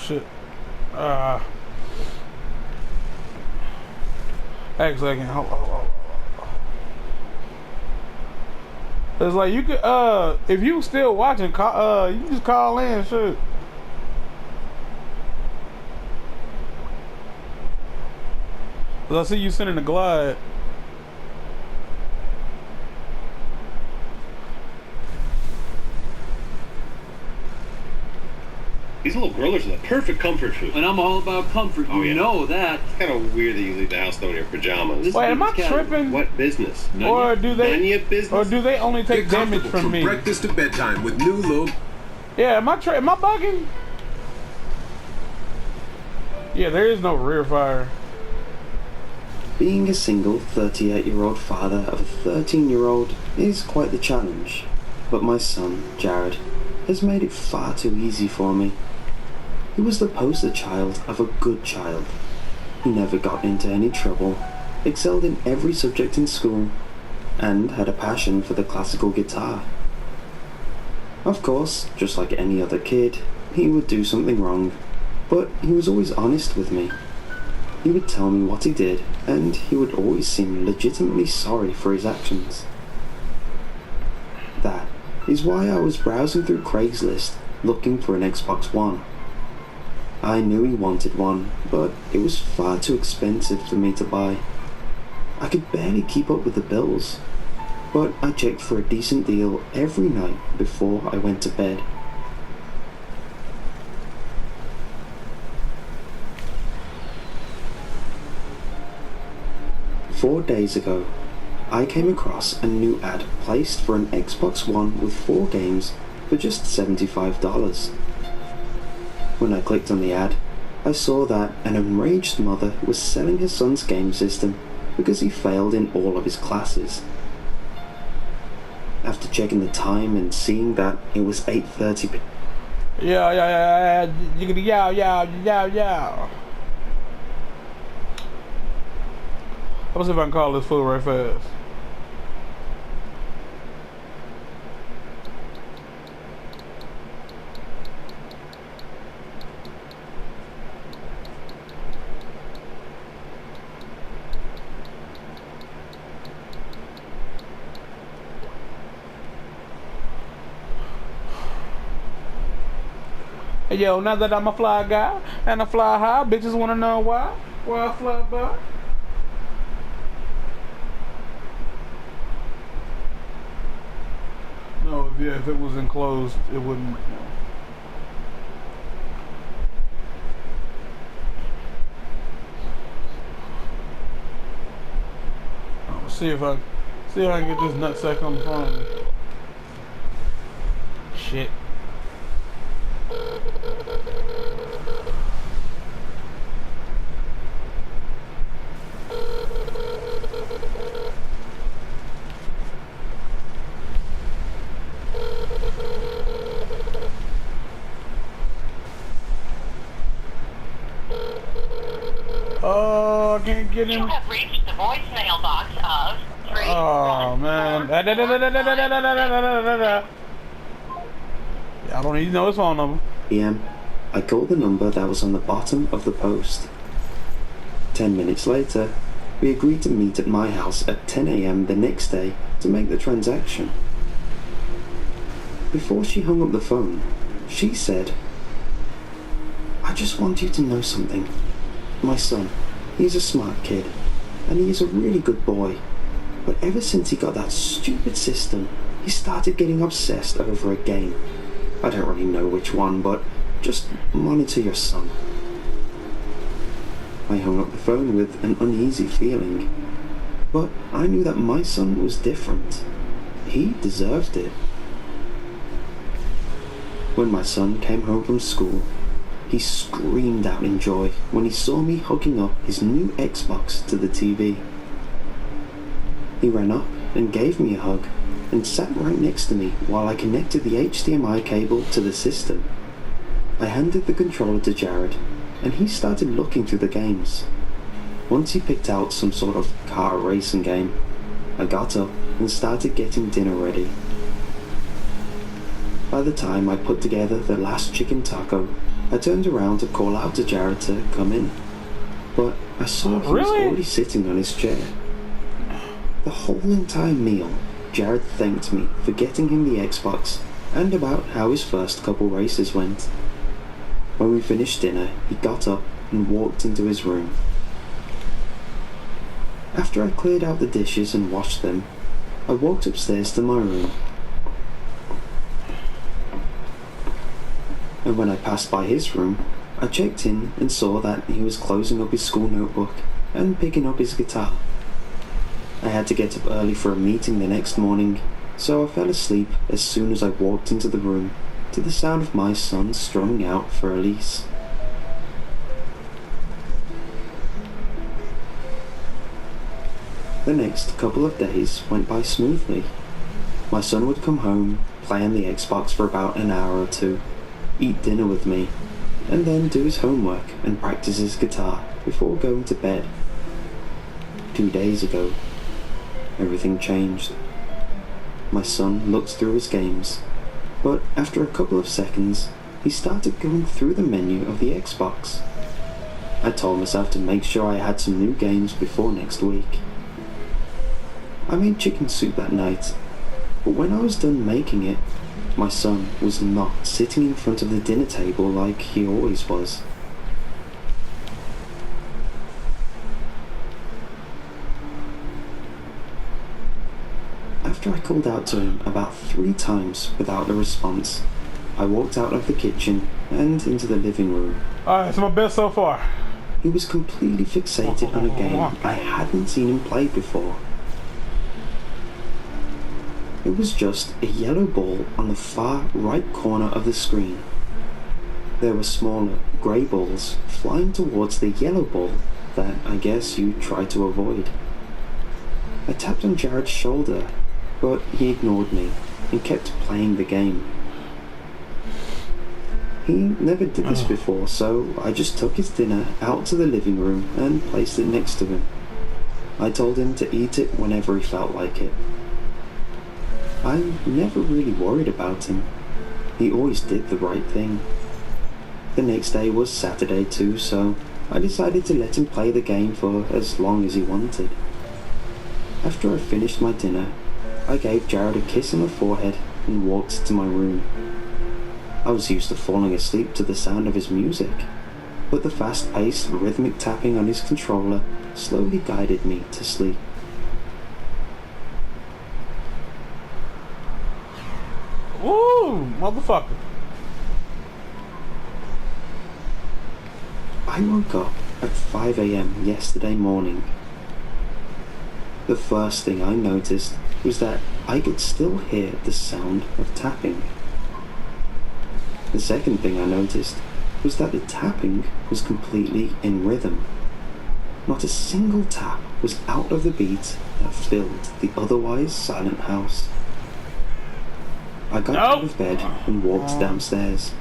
shit. Actually, I can. Hold. It's like you could, if you still watching, you can just call in, shit. Cause I see you sending a glide. These little grillers are the perfect comfort food. And I'm all about comfort. You know that. It's kind of weird that you leave the house though in your pajamas. Wait, am I tripping? What business? Or do they? Business? Or do they only take damage from me? Breakfast to bedtime with new look. Yeah, am I bugging? Yeah, there is no rear fire. Being a single 38-year-old father of a 13-year-old is quite the challenge, but my son, Jared, has made it far too easy for me. He was the poster child of a good child. He never got into any trouble, excelled in every subject in school, and had a passion for the classical guitar. Of course, just like any other kid, he would do something wrong, but he was always honest with me. He would tell me what he did, and he would always seem legitimately sorry for his actions. That is why I was browsing through Craigslist looking for an Xbox One. I knew he wanted one, but it was far too expensive for me to buy. I could barely keep up with the bills, but I checked for a decent deal every night before I went to bed. "4 days ago, I came across a new ad placed for an Xbox One with 4 games for just $75. When I clicked on the ad, I saw that an enraged mother was selling her son's game system because he failed in all of his classes. After checking the time and seeing that it was 8:30 p.m. Yeah. Let's see if I can call this fool right fast. Hey, yo, now that I'm a fly guy and I fly high, bitches wanna know why I fly by. No, yeah, if it was enclosed, it wouldn't. See if I can get this nutsack on the phone. Shit. Oh, I can't get him. You have reached the voicemail box of 3. Oh, man. I don't even know his phone number. p.m. I called the number that was on the bottom of the post. 10 minutes later, we agreed to meet at my house at 10 a.m. the next day to make the transaction. Before she hung up the phone, she said, "I just want you to know something. My son, he's a smart kid, and he is a really good boy, but ever since he got that stupid system, he started getting obsessed over a game. I don't really know which one, but just monitor your son." I hung up the phone with an uneasy feeling, but I knew that my son was different. He deserved it. When my son came home from school, he screamed out in joy when he saw me hooking up his new Xbox to the TV. He ran up and gave me a hug and sat right next to me while I connected the HDMI cable to the system. I handed the controller to Jared, and he started looking through the games. Once he picked out some sort of car racing game, I got up and started getting dinner ready. By the time I put together the last chicken taco, I turned around to call out to Jared to come in, but I saw he was Really? already sitting on his chair. The whole entire meal, Jared thanked me for getting him the Xbox and about how his first couple races went. When we finished dinner, he got up and walked into his room. After I cleared out the dishes and washed them, I walked upstairs to my room. And when I passed by his room, I checked in and saw that he was closing up his school notebook and picking up his guitar. I had to get up early for a meeting the next morning, so I fell asleep as soon as I walked into the room to the sound of my son strumming out for Elise. The next couple of days went by smoothly. My son would come home, play on the Xbox for about an hour or two, eat dinner with me, and then do his homework and practice his guitar before going to bed. 2 days ago, everything changed. My son looked through his games, but after a couple of seconds, he started going through the menu of the Xbox. I told myself to make sure I had some new games before next week. I made chicken soup that night, but when I was done making it, my son was not sitting in front of the dinner table like he always was. After I called out to him about 3 times without a response, I walked out of the kitchen and into the living room. Alright, it's my best so far. He was completely fixated on a game I hadn't seen him play before. It was just a yellow ball on the far right corner of the screen. There were smaller, grey balls flying towards the yellow ball that I guess you try to avoid. I tapped on Jared's shoulder, but he ignored me and kept playing the game. He never did this before, so I just took his dinner out to the living room and placed it next to him. I told him to eat it whenever he felt like it. I never really worried about him. He always did the right thing. The next day was Saturday too, so I decided to let him play the game for as long as he wanted. After I finished my dinner, I gave Jared a kiss on the forehead and walked to my room. I was used to falling asleep to the sound of his music, but the fast-paced, rhythmic tapping on his controller slowly guided me to sleep. Woo, motherfucker. I woke up at 5 a.m. yesterday morning. The first thing I noticed was that I could still hear the sound of tapping. The second thing I noticed was that the tapping was completely in rhythm. Not a single tap was out of the beat that filled the otherwise silent house. I got out of bed and walked downstairs.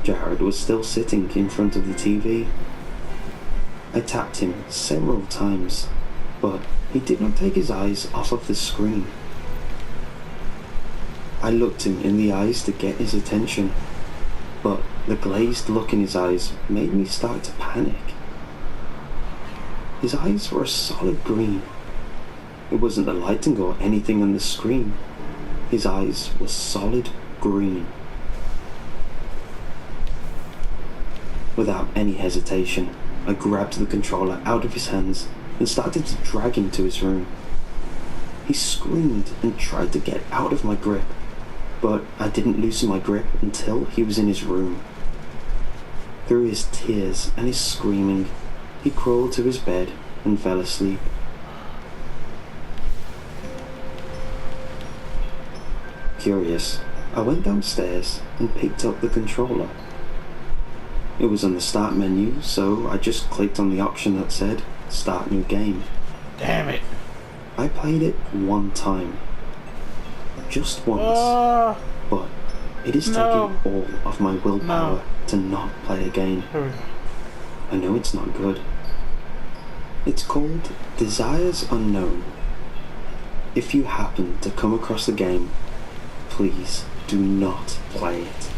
Jared was still sitting in front of the TV. I tapped him several times, but he did not take his eyes off of the screen. I looked him in the eyes to get his attention, but the glazed look in his eyes made me start to panic. His eyes were a solid green. It wasn't the lighting or anything on the screen. His eyes were solid green. Without any hesitation, I grabbed the controller out of his hands and started to drag him to his room. He screamed and tried to get out of my grip, but I didn't loosen my grip until he was in his room. Through his tears and his screaming, he crawled to his bed and fell asleep. Curious, I went downstairs and picked up the controller. It was on the start menu, so I just clicked on the option that said Start New Game. Damn it. I played it one time. Just once. But it is taking all of my willpower to not play again. I know it's not good. It's called Desires Unknown. If you happen to come across the game, please do not play it.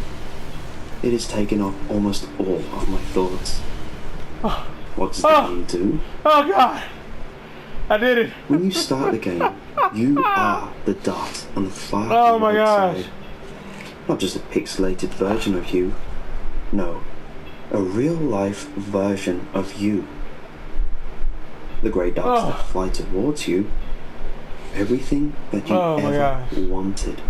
It has taken up almost all of my thoughts. What does the game do? Oh God! I did it! When you start the game, you are the dot on the far Oh my right gosh! side. Not just a pixelated version of you. No, a real-life version of you. The grey dots that fly towards you. Everything that you Oh my ever gosh. wanted.